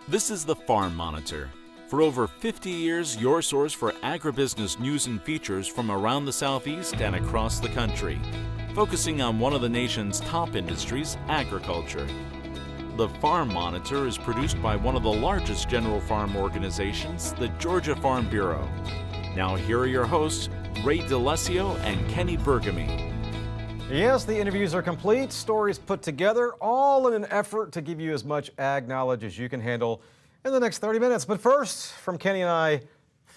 This is the Farm Monitor. For over 50 years, your source for agribusiness news and features from around the Southeast and across the country, focusing on one of the nation's top industries, agriculture. The Farm Monitor is produced by one of the largest general farm organizations, the Georgia Farm Bureau. Now here are your hosts, Ray DeLessio and Kenny Bergamy. Yes, the interviews are complete, stories put together, all in an effort to give you as much ag knowledge as you can handle in the next 30 minutes. But first, from Kenny and I,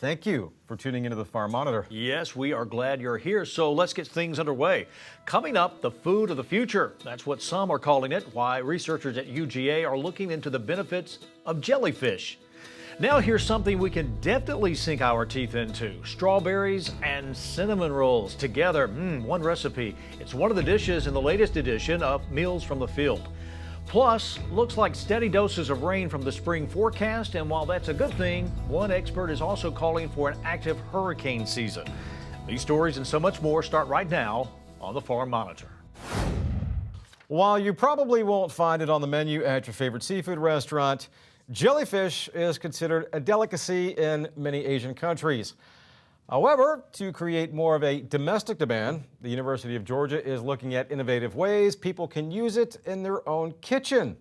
thank you for tuning into the Farm Monitor. Yes, we are glad you're here, so let's get things underway. Coming up, the food of the future. That's what some are calling it, why researchers at UGA are looking into the benefits of jellyfish. Now here's something we can definitely sink our teeth into. Strawberries and cinnamon rolls together, one recipe. It's one of the dishes in the latest edition of Meals from the Field. Plus, looks like steady doses of rain from the spring forecast, and while that's a good thing, one expert is also calling for an active hurricane season. These stories and so much more start right now on the Farm Monitor. While you probably won't find it on the menu at your favorite seafood restaurant, jellyfish is considered a delicacy in many Asian countries. However, to create more of a domestic demand, the University of Georgia is looking at innovative ways people can use it in their own kitchen.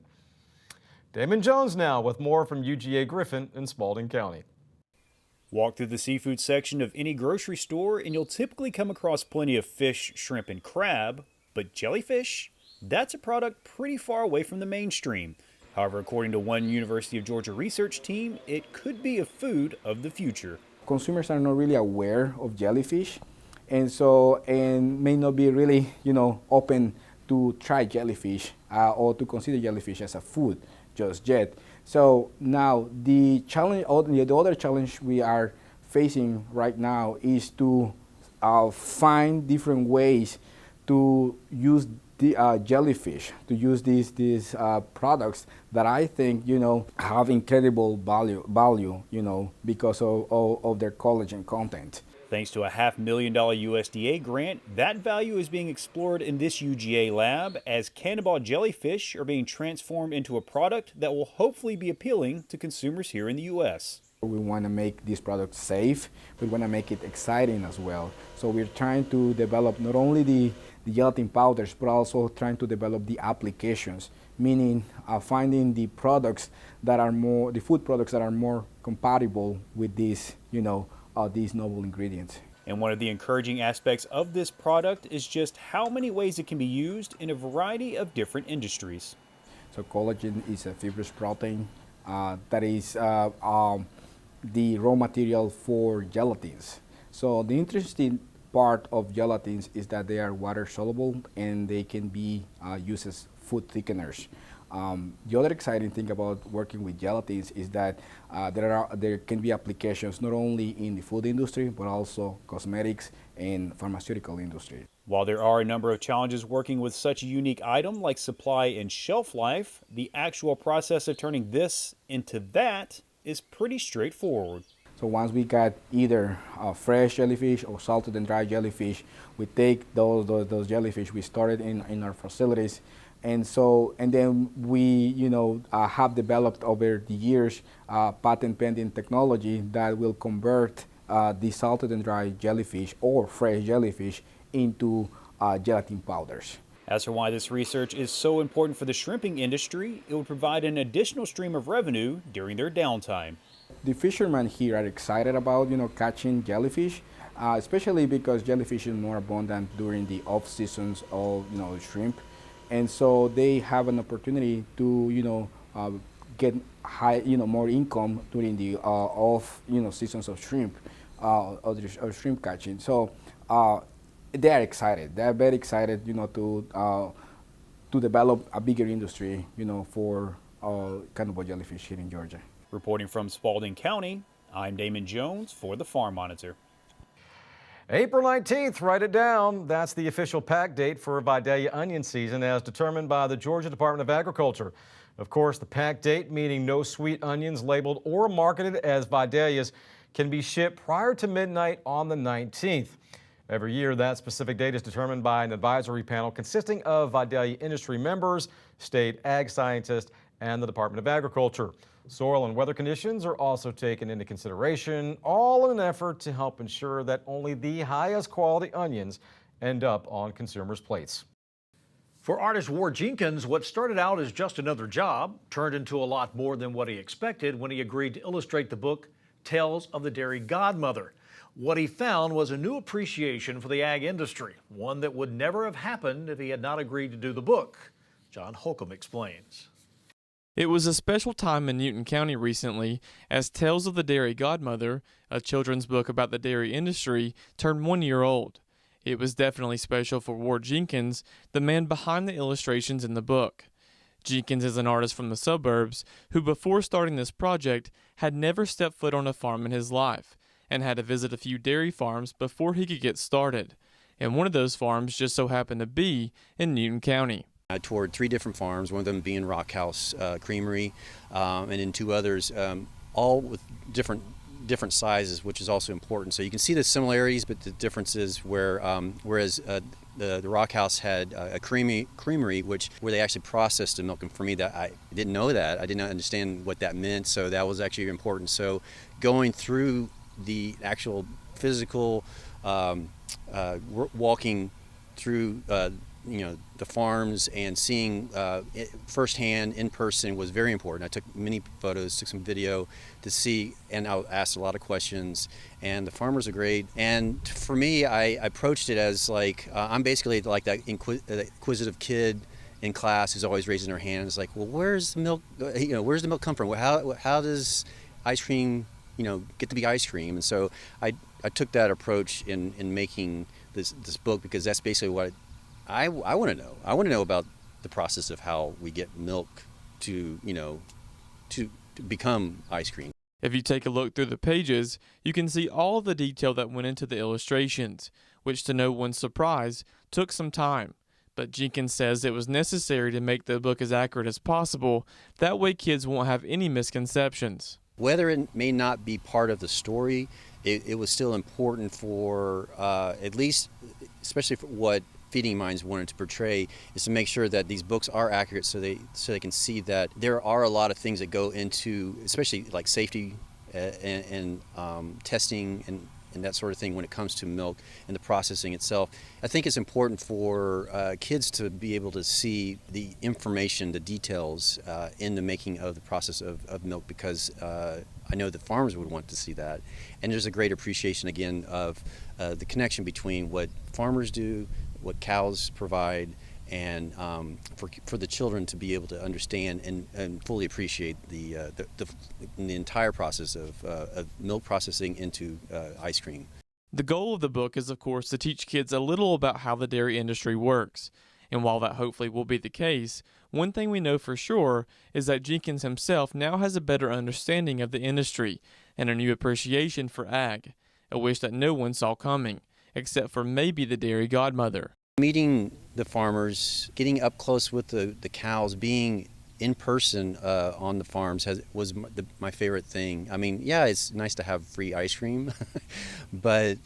Damon Jones now with more from UGA Griffin in Spalding County. Walk through the seafood section of any grocery store and you'll typically come across plenty of fish, shrimp, and crab, but jellyfish? That's a product pretty far away from the mainstream. However, according to one University of Georgia research team, it could be a food of the future. Consumers are not really aware of jellyfish, and may not be really, open to try jellyfish or to consider jellyfish as a food just yet. So now the challenge, the other challenge we are facing right now is to find different ways to use the jellyfish, to use these products that I think, have incredible value, because of their collagen content. Thanks to a $500,000 USDA grant, that value is being explored in this UGA lab as cannonball jellyfish are being transformed into a product that will hopefully be appealing to consumers here in the U.S. We want to make this product safe, we want to make it exciting as well. So we're trying to develop not only the gelatin powders, but also trying to develop the applications, meaning finding the products that are the food products that are more compatible with these, these novel ingredients. And one of the encouraging aspects of this product is just how many ways it can be used in a variety of different industries. So collagen is a fibrous protein that is the raw material for gelatins. So the interesting part of gelatins is that they are water soluble and they can be used as food thickeners. The other exciting thing about working with gelatins is that there can be applications not only in the food industry but also cosmetics and pharmaceutical industry. While there are a number of challenges working with such a unique item like supply and shelf life, the actual process of turning this into that is pretty straightforward. So once we got either fresh jellyfish or salted and dried jellyfish, we take those jellyfish we started in our facilities, and then we have developed over the years patent pending technology that will convert the salted and dried jellyfish or fresh jellyfish into gelatin powders. As for why this research is so important for the shrimping industry, it would provide an additional stream of revenue during their downtime. The fishermen here are excited about catching jellyfish, especially because jellyfish is more abundant during the off seasons of shrimp, and so they have an opportunity to get high more income during the off seasons of shrimp of shrimp catching. So they are excited. They are very excited to develop a bigger industry for cannonball jellyfish here in Georgia. Reporting from Spalding County, I'm Damon Jones for the Farm Monitor. April 19th, write it down. That's the official pack date for Vidalia onion season as determined by the Georgia Department of Agriculture. Of course, the pack date, meaning no sweet onions labeled or marketed as Vidalias, can be shipped prior to midnight on the 19th. Every year, that specific date is determined by an advisory panel consisting of Vidalia industry members, state ag scientists, and the Department of Agriculture. Soil and weather conditions are also taken into consideration, all in an effort to help ensure that only the highest quality onions end up on consumers' plates. For artist Ward Jenkins, what started out as just another job turned into a lot more than what he expected when he agreed to illustrate the book Tales of the Dairy Godmother. What he found was a new appreciation for the ag industry, one that would never have happened if he had not agreed to do the book. John Holcomb explains. It was a special time in Newton County recently as Tales of the Dairy Godmother, a children's book about the dairy industry, turned 1 year old. It was definitely special for Ward Jenkins, the man behind the illustrations in the book. Jenkins is an artist from the suburbs who, before starting this project, had never stepped foot on a farm in his life and had to visit a few dairy farms before he could get started. And one of those farms just so happened to be in Newton County. I toured 3 different farms, one of them being Rock House Creamery, and then 2 others, all with different sizes, which is also important. So you can see the similarities, but the differences where whereas the Rock House had a creamery, where they actually processed the milk, and for me that I didn't know that. I did not understand what that meant, so that was actually important. So going through the actual physical walking through the farms and seeing it firsthand in person was very important. I took many photos, took some video to see, and I asked a lot of questions, and the farmers are great. And for me, I approached it as like I'm basically like that inquisitive kid in class who's always raising their hand. It's like, well, where's the milk? Where's the milk come from? How does ice cream get to be ice cream? And so I took that approach in making this book, because that's basically what I want to know. I want to know about the process of how we get milk to become ice cream. If you take a look through the pages, you can see all the detail that went into the illustrations, which to no one's surprise took some time. But Jenkins says it was necessary to make the book as accurate as possible. That way kids won't have any misconceptions. Whether it may not be part of the story, it was still important for at least, especially for what Feeding Minds wanted to portray, is to make sure that these books are accurate, so they can see that there are a lot of things that go into, especially like safety and testing and that sort of thing when it comes to milk and the processing itself. I think it's important for kids to be able to see the information, the details in the making of the process of milk, because I know that farmers would want to see that. And there's a great appreciation again of the connection between what farmers do, what cows provide, and for the children to be able to understand and fully appreciate the entire process of milk processing into ice cream. The goal of the book is, of course, to teach kids a little about how the dairy industry works. And while that hopefully will be the case, one thing we know for sure is that Jenkins himself now has a better understanding of the industry and a new appreciation for ag, a wish that no one saw coming, except for maybe the dairy godmother. Meeting the farmers, getting up close with the cows, being in person on the farms was my favorite thing. I mean, yeah, it's nice to have free ice cream, but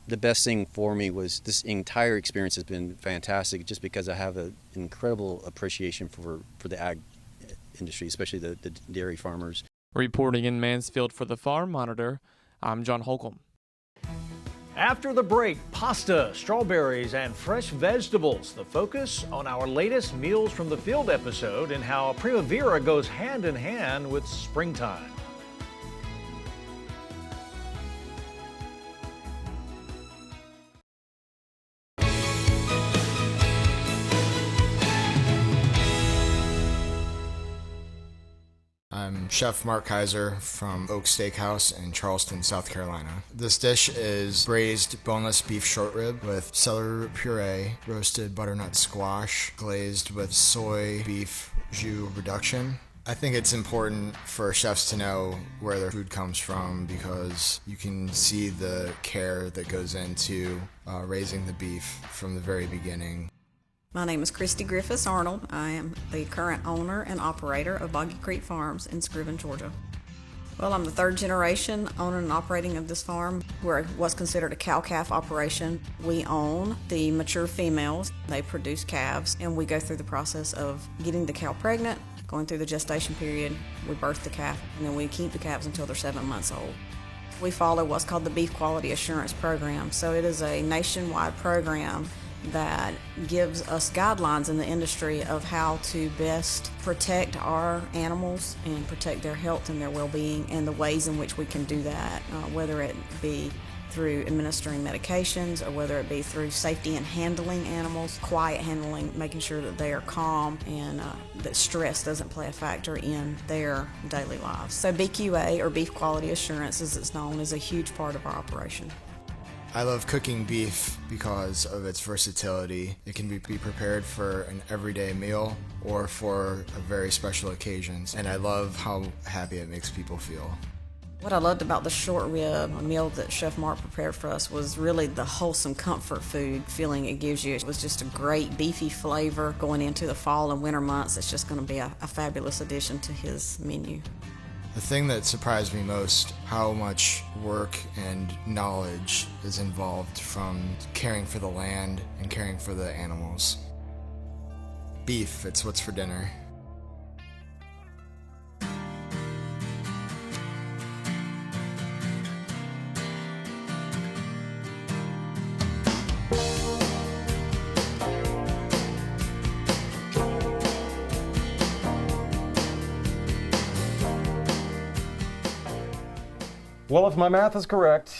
the best thing for me was this entire experience has been fantastic, just because I have an incredible appreciation for the ag industry, especially the dairy farmers. Reporting in Mansfield for the Farm Monitor, I'm John Holcomb. After the break, pasta, strawberries, and fresh vegetables. The focus on our latest Meals from the Field episode and how primavera goes hand in hand with springtime. I'm Chef Mark Kaiser from Oak Steakhouse in Charleston, South Carolina. This dish is braised boneless beef short rib with celery root puree, roasted butternut squash, glazed with soy beef jus reduction. I think it's important for chefs to know where their food comes from, because you can see the care that goes into raising the beef from the very beginning. My name is Christy Griffiths Arnold. I am the current owner and operator of Boggy Creek Farms in Scriven, Georgia. Well, I'm the 3rd generation owner and operating of this farm, where it was considered a cow-calf operation. We own the mature females. They produce calves, and we go through the process of getting the cow pregnant, Going through the gestation period, we birth the calf, and then we keep the calves until they're 7 months old. We follow what's called the Beef Quality Assurance Program. So it is a nationwide program that gives us guidelines in the industry of how to best protect our animals and protect their health and their well-being, and the ways in which we can do that, whether it be through administering medications or whether it be through safety and handling animals, quiet handling, making sure that they are calm and that stress doesn't play a factor in their daily lives. So BQA, or Beef Quality Assurance as it's known, is a huge part of our operation. I love cooking beef because of its versatility. It can be prepared for an everyday meal or for a very special occasions, and I love how happy it makes people feel. What I loved about the short rib, a meal that Chef Mark prepared for us, was really the wholesome comfort food feeling it gives you. It was just a great beefy flavor going into the fall and winter months. It's just going to be a fabulous addition to his menu. The thing that surprised me most, how much work and knowledge is involved from caring for the land and caring for the animals. Beef, it's what's for dinner. Well, if my math is correct,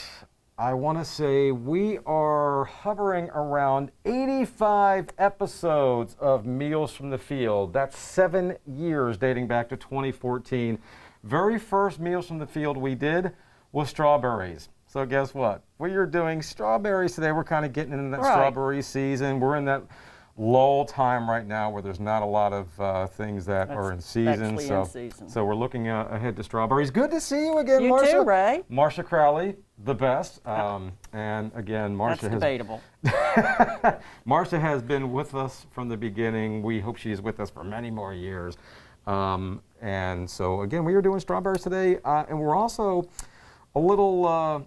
I want to say we are hovering around 85 episodes of Meals from the Field. That's 7 years dating back to 2014. Very first Meals from the Field we did was strawberries. So guess what? We are doing strawberries today. We're kind of getting into that strawberry season. We're in that lull time right now where there's not a lot of things that are in season. So we're looking ahead to strawberries. Good to see you again, Marcia. You too, Ray. Marcia Crowley, the best. And again, Marcia That's debatable. Marcia has been with us from the beginning. We hope she's with us for many more years. And so again, we are doing strawberries today, and we're also a little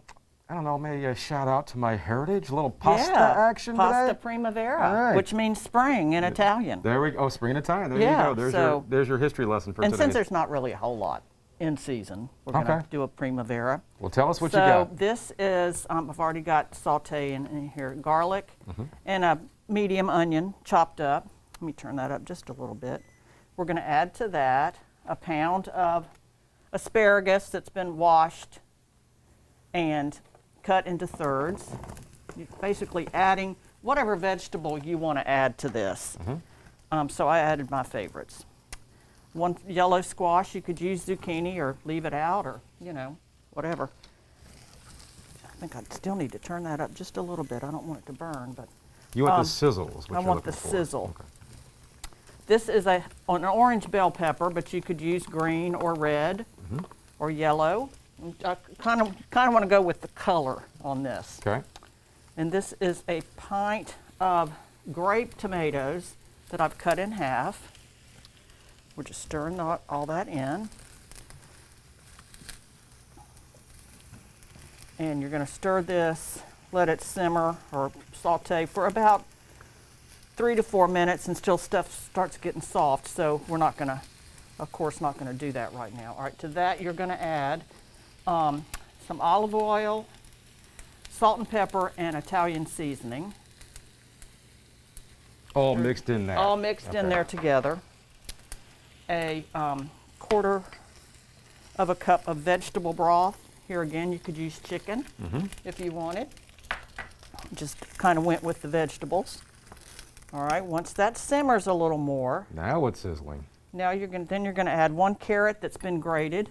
I don't know, maybe a shout out to my heritage, a little pasta action pasta today. primavera, which means spring in Italian. There we go. Oh, spring in Italian. There you go. There's your history lesson for today. And since there's not really a whole lot in season, we're going to do a primavera. Well, tell us what you got. So this is, I've already got saute in here, garlic and a medium onion chopped up. Let me turn that up just a little bit. We're going to add to that a pound of asparagus that's been washed and cut into thirds. You're basically adding whatever vegetable you want to add to this. So I added my favorites. One yellow squash, you could use zucchini or leave it out, or whatever. I think I still need to turn that up just a little bit. I don't want it to burn, but you want the sizzle is what I you're want the looking for. sizzle. Okay. This is an orange bell pepper, but you could use green or red or yellow. I kind of want to go with the color on this. Okay. And this is a pint of grape tomatoes that I've cut in half. We're just stirring all that in. And you're going to stir this, let it simmer or saute for about 3 to 4 minutes until stuff starts getting soft. So we're not going to, of course, not going to do that right now. All right, to that you're going to add some olive oil, salt and pepper, and Italian seasoning. All mixed in there. All mixed in there together. A quarter of a cup of vegetable broth. Here again, you could use chicken if you wanted. Just kind of went with the vegetables. All right, once that simmers a little more. Now it's sizzling. Now you're going to add 1 carrot that's been grated.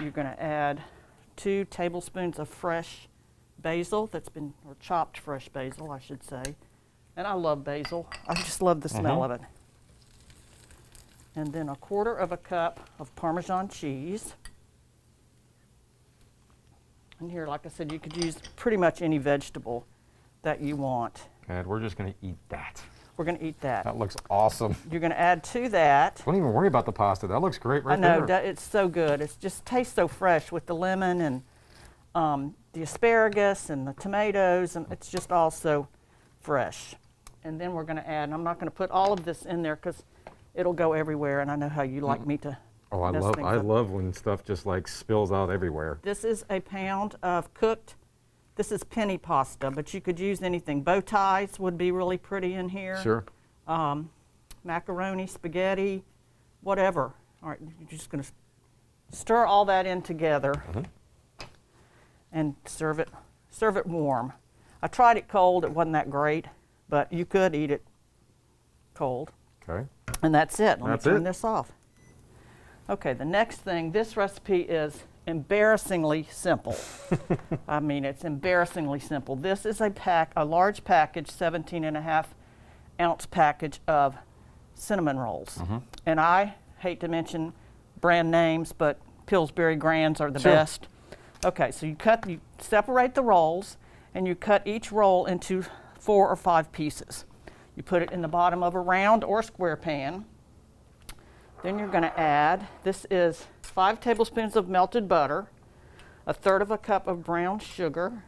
You're going to add 2 tablespoons of fresh basil or chopped fresh basil, I should say. And I love basil. I just love the smell of it. And then a quarter of a cup of Parmesan cheese. And here, like I said, you could use pretty much any vegetable that you want. And we're just going to eat that. We're going to eat that. That looks awesome. You're going to add to that. Don't even worry about the pasta. That looks great right there. I know, it's so good. It just tastes so fresh with the lemon and the asparagus and the tomatoes, and it's just all so fresh. And then we're going to add, and I'm not going to put all of this in there because it'll go everywhere, and I know how you like me to Oh, mess things I up. love when stuff just like spills out everywhere. This is a pound of cooked, this is penny pasta, but you could use anything. Bow ties would be really pretty in here. Sure. Macaroni, spaghetti, whatever. All right, you're just going to stir all that in together and serve it warm. I tried it cold, it wasn't that great, but you could eat it cold. Okay. And that's it. Let That's me turn it. this off. Okay, the next thing, this recipe is embarrassingly simple. I mean, it's embarrassingly simple. This is a large package, 17.5-ounce package of cinnamon rolls. And I hate to mention brand names, but Pillsbury Grands are the best. Okay, so you separate the rolls, and you cut each roll into 4 or 5 pieces. You put it in the bottom of a round or square pan. Then you're going to add, this is 5 tablespoons of melted butter, 1/3 cup of brown sugar.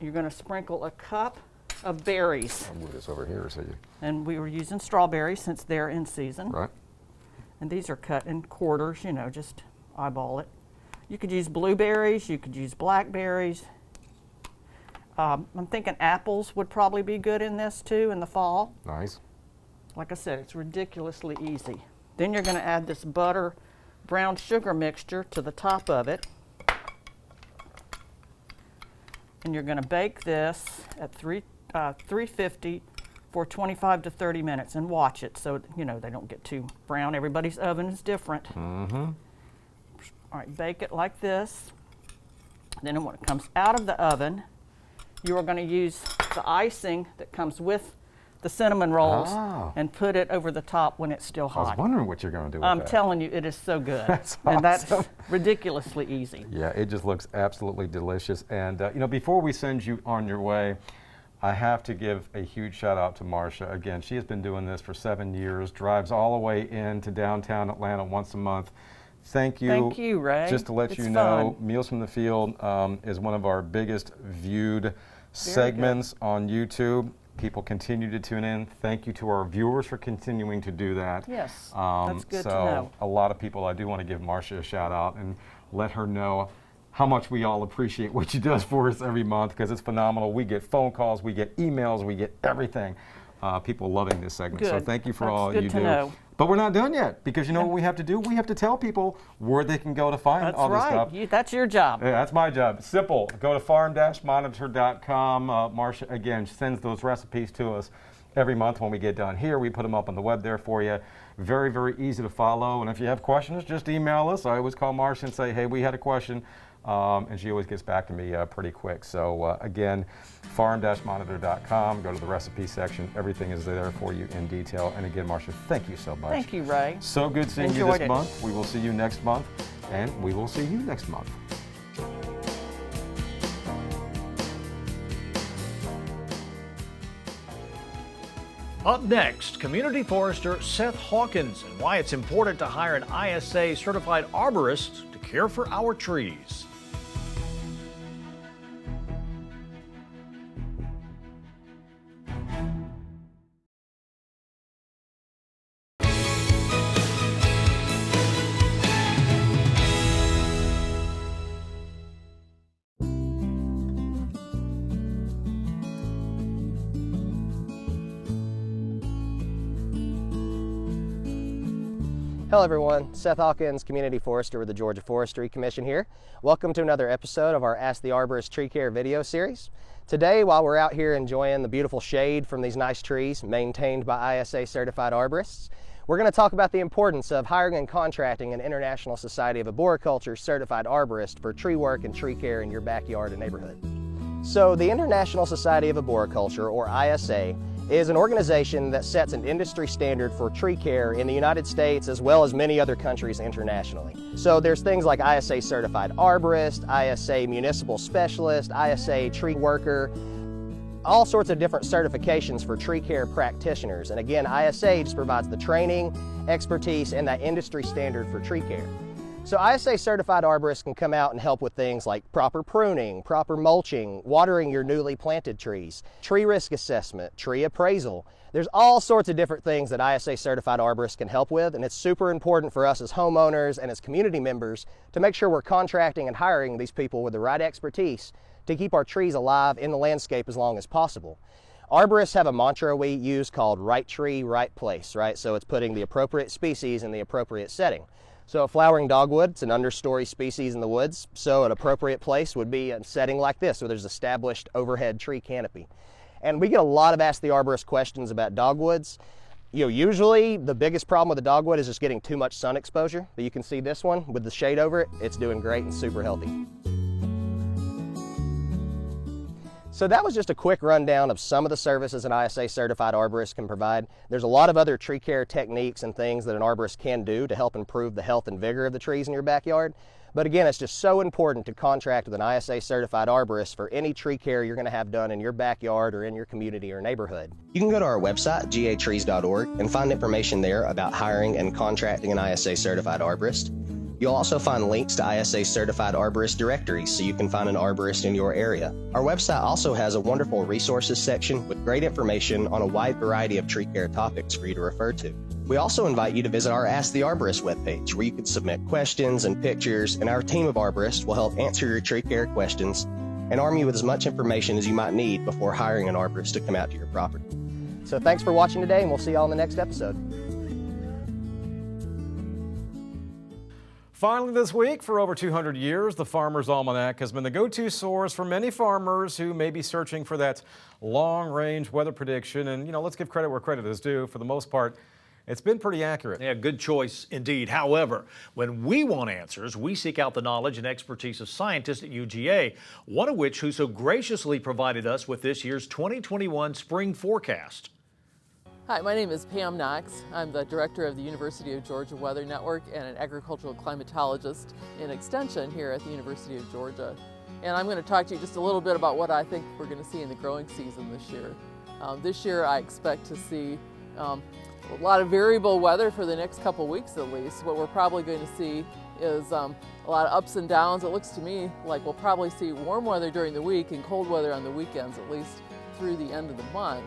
You're going to sprinkle a cup of berries. I'll move this over here so you. And we were using strawberries since they're in season. Right. And these are cut in quarters, you know, just eyeball it. You could use blueberries, you could use blackberries. I'm thinking apples would probably be good in this too in the fall. Nice. Like I said, it's ridiculously easy. Then you're going to add this butter brown sugar mixture to the top of it. And you're going to bake this at 350 for 25 to 30 minutes and watch it so, you know, they don't get too brown. Everybody's oven is different. All right, bake it like this. Then when it comes out of the oven, you are going to use the icing that comes with the cinnamon rolls and put it over the top when it's still hot. I was wondering what you're going to do with I'm that. telling you, it is so good. That's And that's awesome. ridiculously easy. Yeah, it just looks absolutely delicious. And you know, before we send you on your way, I have to give a huge shout out to Marcia. Again, she has been doing this for 7 years, drives all the way into downtown Atlanta once a month. Thank you. Thank you, Ray. Just to let It's you know, fun. Meals from the Field is one of our biggest viewed segments on YouTube. People continue to tune in. Thank you to our viewers for continuing to do that. Yes, that's good to know. A lot of people, I do want to give Marcia a shout out and let her know how much we all appreciate what she does for us every month, because it's phenomenal. We get phone calls, we get emails, we get everything. People loving this segment. So Good. thank you for That's all good you to do. know. But we're not done yet, because you know what we have to do? We have to tell people where they can go to find That's all this stuff. right. That's your job. Yeah, that's my job. Simple. Go to farm-monitor.com. Marcia, again, sends those recipes to us every month when we get done here. We put them up on the web there for you. Very, very easy to follow. And if you have questions, just email us. I always call Marcia and say, hey, we had a question. And she always gets back to me pretty quick. So again, farm-monitor.com. Go to the recipe section. Everything is there for you in detail. And again, Marcia, thank you so much. Thank you, Ray. So good seeing you Enjoyed this it. month. We will see you next month. And we will see you next month. Up next, community forester Seth Hawkins and why it's important to hire an ISA certified arborist to care for our trees. Hello everyone, Seth Hawkins, Community Forester with the Georgia Forestry Commission here. Welcome to another episode of our Ask the Arborist Tree Care video series. Today, while we're out here enjoying the beautiful shade from these nice trees maintained by ISA certified arborists, we're going to talk about the importance of hiring and contracting an International Society of Arboriculture certified arborist for tree work and tree care in your backyard and neighborhood. So the International Society of Arboriculture, or ISA, is an organization that sets an industry standard for tree care in the United States as well as many other countries internationally. So there's things like ISA Certified Arborist, ISA Municipal Specialist, ISA Tree Worker, all sorts of different certifications for tree care practitioners. And again, ISA just provides the training, expertise, and that industry standard for tree care. So ISA certified arborists can come out and help with things like proper pruning, proper mulching, watering your newly planted trees, tree risk assessment, tree appraisal. There's all sorts of different things that ISA certified arborists can help with, and it's super important for us as homeowners and as community members to make sure we're contracting and hiring these people with the right expertise to keep our trees alive in the landscape as long as possible. Arborists have a mantra we use called right tree, right place, right? So it's putting the appropriate species in the appropriate setting. So a flowering dogwood, it's an understory species in the woods, so an appropriate place would be a setting like this where there's established overhead tree canopy. And we get a lot of Ask the Arborist questions about dogwoods. Usually the biggest problem with the dogwood is just getting too much sun exposure, but you can see this one with the shade over it, it's doing great and super healthy. So that was just a quick rundown of some of the services an ISA certified arborist can provide. There's a lot of other tree care techniques and things that an arborist can do to help improve the health and vigor of the trees in your backyard. But again, it's just so important to contract with an ISA certified arborist for any tree care you're going to have done in your backyard or in your community or neighborhood. You can go to our website, gatrees.org, and find information there about hiring and contracting an ISA certified arborist. You'll also find links to ISA certified arborist directories so you can find an arborist in your area. Our website also has a wonderful resources section with great information on a wide variety of tree care topics for you to refer to. We also invite you to visit our Ask the Arborist webpage where you can submit questions and pictures, and our team of arborists will help answer your tree care questions and arm you with as much information as you might need before hiring an arborist to come out to your property. So thanks for watching today, and we'll see you all in the next episode. Finally this week, for over 200 years, the Farmer's Almanac has been the go-to source for many farmers who may be searching for that long-range weather prediction. And, let's give credit where credit is due. For the most part, it's been pretty accurate. Yeah, good choice indeed. However, when we want answers, we seek out the knowledge and expertise of scientists at UGA, one of which who so graciously provided us with this year's 2021 spring forecast. Hi, my name is Pam Knox. I'm the director of the University of Georgia Weather Network and an agricultural climatologist in Extension here at the University of Georgia. And I'm going to talk to you just a little bit about what I think we're going to see in the growing season this year. This year I expect to see a lot of variable weather for the next couple weeks at least. What we're probably going to see is a lot of ups and downs. It looks to me like we'll probably see warm weather during the week and cold weather on the weekends, at least through the end of the month.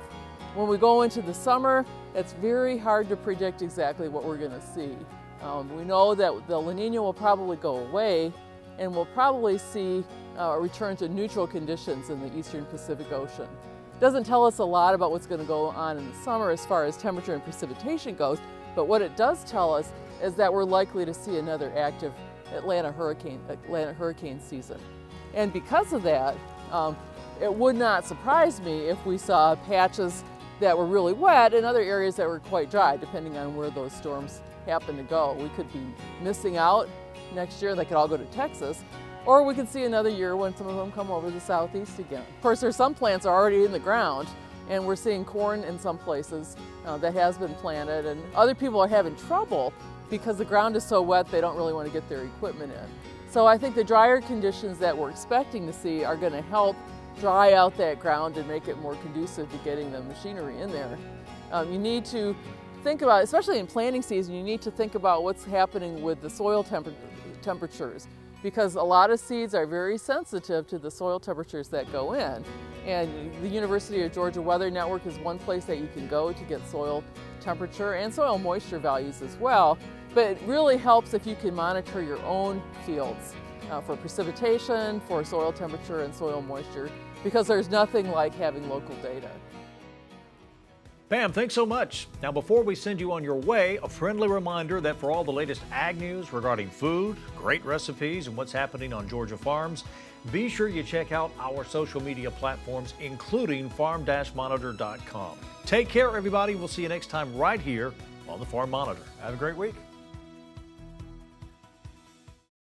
When we go into the summer, it's very hard to predict exactly what we're going to see. We know that the La Nina will probably go away, and we'll probably see a return to neutral conditions in the eastern Pacific Ocean. It doesn't tell us a lot about what's going to go on in the summer as far as temperature and precipitation goes, but what it does tell us is that we're likely to see another active Atlantic hurricane season. And because of that, it would not surprise me if we saw patches that were really wet and other areas that were quite dry, depending on where those storms happen to go. We could be missing out next year. They could all go to Texas, or we could see another year when some of them come over the southeast again. Of course, there's some plants already in the ground, and we're seeing corn in some places that has been planted, and other people are having trouble because the ground is so wet they don't really want to get their equipment in. So I think the drier conditions that we're expecting to see are going to help dry out that ground and make it more conducive to getting the machinery in there. You need to think about, especially in planting season, you need to think about what's happening with the soil temperatures, because a lot of seeds are very sensitive to the soil temperatures that go in. And the University of Georgia Weather Network is one place that you can go to get soil temperature and soil moisture values as well. But it really helps if you can monitor your own fields for precipitation, for soil temperature and soil moisture, because there's nothing like having local data. Pam, thanks so much. Now, before we send you on your way, a friendly reminder that for all the latest ag news regarding food, great recipes, and what's happening on Georgia farms, be sure you check out our social media platforms, including farm-monitor.com. Take care, everybody. We'll see you next time right here on the Farm Monitor. Have a great week.